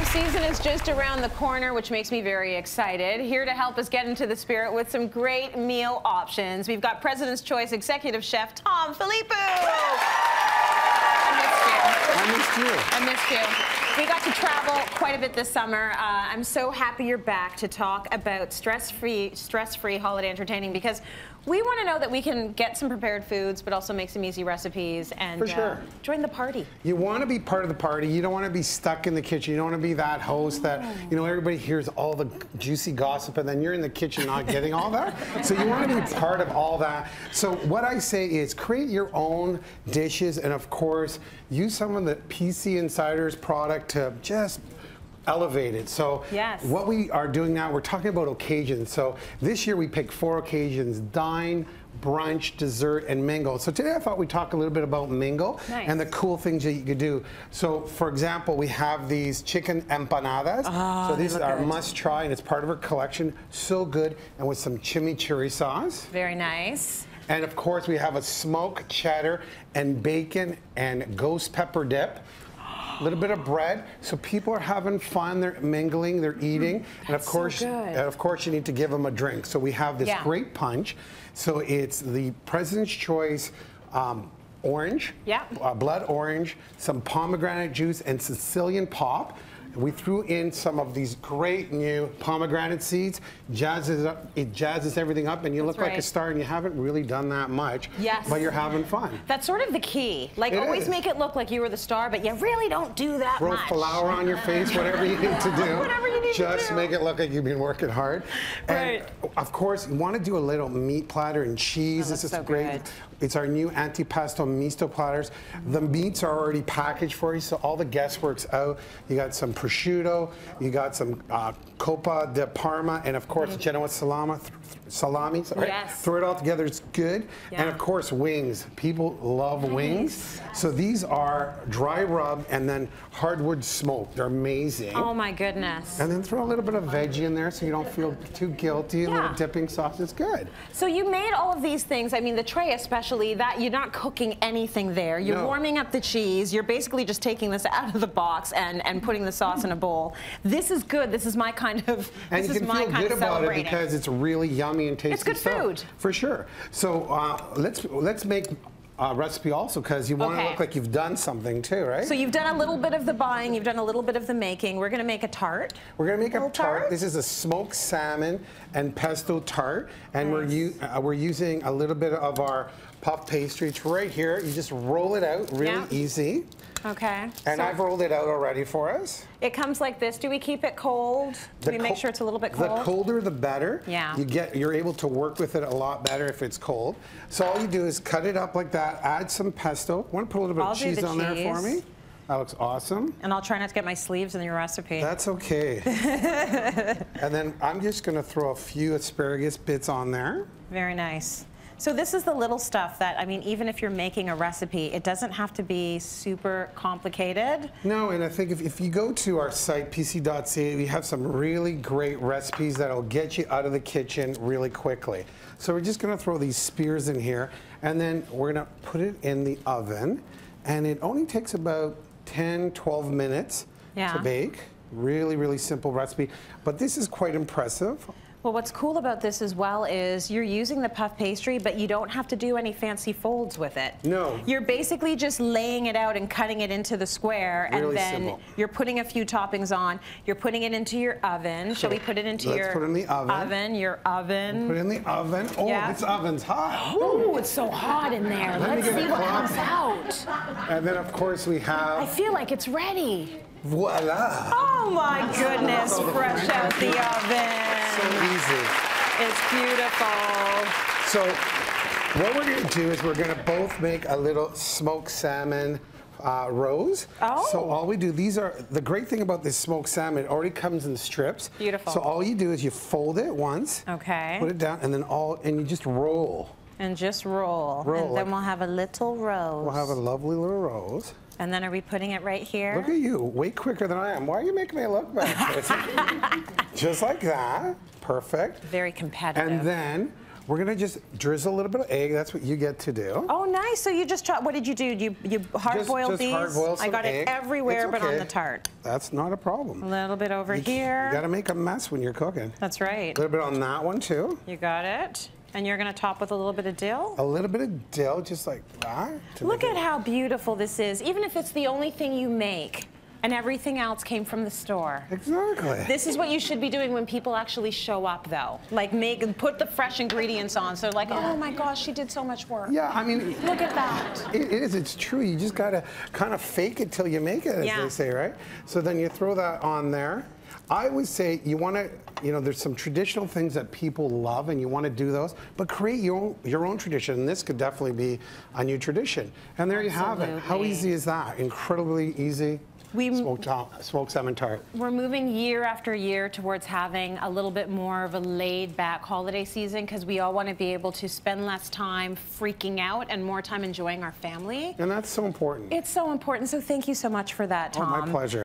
Festive season is just around the corner, which makes me very excited. Here to help us get into the spirit with some great meal options, we've got President's Choice Executive Chef Tom Filippou. I missed you. We got to travel quite a bit this summer. I'm so happy you're back to talk about stress-free holiday entertaining, because we want to know that we can get some prepared foods, but also make some easy recipes and join the party. You want to be part of the party. You don't want to be stuck in the kitchen. You don't want to be that host that, you know, everybody hears all the juicy gossip and then you're in the kitchen not getting all that. So you want to be part of all that. So what I say is create your own dishes, and of course, use some of the PC Insider's product to just elevate it. So what we are doing now, we're talking about occasions. So this year we picked 4 occasions: dine, brunch, dessert, and mingle. So today I thought we'd talk a little bit about mingle and the cool things that you could do. So for example, we have these chicken empanadas. So these are must try, and it's part of our collection. So good, and with some chimichurri sauce. Very nice. And of course we have a smoked cheddar and bacon and ghost pepper dip. A little bit of bread, so people are having fun. They're mingling, they're eating, and of course, you need to give them a drink. So we have this great punch. So it's the President's Choice orange, blood orange, some pomegranate juice, and Sicilian pop. We threw in some of these great new pomegranate seeds. It jazzes everything up, and you look like a star, and you haven't really done that much, but you're having fun. That's sort of the key. Like, always make it look like you were the star, but you really don't do that much. Throw flour on your face, whatever you need to do. Whatever you need to do. Just make it look like you've been working hard. And of course, you want to do a little meat platter and cheese. This is great. It's our new antipasto misto platters. The meats are already packaged for you, so all the guesswork's out. You got some prosciutto, you got some Coppa di Parma, and of course Genoa salami. Throw it all together, it's good. And of course wings. People love wings. So these are dry rub and then hardwood smoked. They're amazing. Oh my goodness. And then throw a little bit of veggie in there so you don't feel too guilty. A little dipping sauce, it's good. So you made all of these things. I mean, the tray especially, that you're not cooking anything there. You're warming up the cheese. You're basically just taking this out of the box and putting the sauce in a bowl. This is good. This is my kind of And you can feel good about it because it's really yummy and tasty. It's good food. For sure. So let's make a recipe also, because you want to look like you've done something too, right? So you've done a little bit of the buying, you've done a little bit of the making. We're going to make a tart. We're going to make a tart. This is a smoked salmon and pesto tart, and we're using a little bit of our puff pastry. It's right here. You just roll it out, really easy. Okay. And I've rolled it out already for us. It comes like this. Do we keep it cold? Do we make sure it's a little bit cold? The colder the better. Yeah. You're able to work with it a lot better if it's cold. So all you do is cut it up like that, add some pesto. Want to put a little bit of cheese on there for me? That looks awesome. And I'll try not to get my sleeves in your recipe. That's okay. And then I'm just going to throw a few asparagus bits on there. Very nice. So this is the little stuff that, I mean, even if you're making a recipe, it doesn't have to be super complicated. No, and I think if you go to our site, pc.ca, we have some really great recipes that'll get you out of the kitchen really quickly. So we're just going to throw these spears in here, and then we're going to put it in the oven, and it only takes about 10-12 minutes to bake. Really, really simple recipe, but this is quite impressive. Well, what's cool about this as well is you're using the puff pastry, but you don't have to do any fancy folds with it. No. You're basically just laying it out and cutting it into the square, and then you're putting a few toppings on. You're putting it into your oven. Shall we put it into your put it in the oven. Your oven. Put it in the oven. Oh, this oven's hot. Oh, it's so hot in there. Let's see what comes out. And then, of course, we have... I feel like it's ready. Voila! Oh my goodness, fresh out the oven. So easy. It's beautiful. So what we're going to do is we're going to both make a little smoked salmon roes. So all we do, the great thing about this smoked salmon, it already comes in strips. Beautiful. So all you do is you fold it once. Okay. Put it down, and then you just roll. And just roll. And then we'll have a little rose. We'll have a lovely little rose. And then are we putting it right here? Look at you, way quicker than I am. Why are you making me look bad? Just like that. Perfect. Very competitive. And then We're gonna just drizzle a little bit of egg. That's what you get to do. Oh, nice. So you just what did you do? You hard-boiled these? Hard-boiled some I got egg. it everywhere, It's but on okay. the tart. That's not a problem. A little bit over here. You gotta make a mess when you're cooking. That's right. A little bit on that one too. You got it. And you're gonna top with a little bit of dill? A little bit of dill, just like that. Look at how beautiful this is, even if it's the only thing you make and everything else came from the store. Exactly. This is what you should be doing when people actually show up, though. Like put the fresh ingredients on, so they're like, oh my gosh, she did so much work. Yeah, I mean, look at that. It is, it's true. You just gotta kind of fake it till you make it, as they say, right? So then you throw that on there. I would say you want to, there's some traditional things that people love and you want to do those, but create your own tradition. And this could definitely be a new tradition. And there you have it. How easy is that? Incredibly easy. Smoked salmon tart. We're moving year after year towards having a little bit more of a laid-back holiday season because we all want to be able to spend less time freaking out and more time enjoying our family. And that's so important. It's so important. So thank you so much for that, Tom. Oh, my pleasure.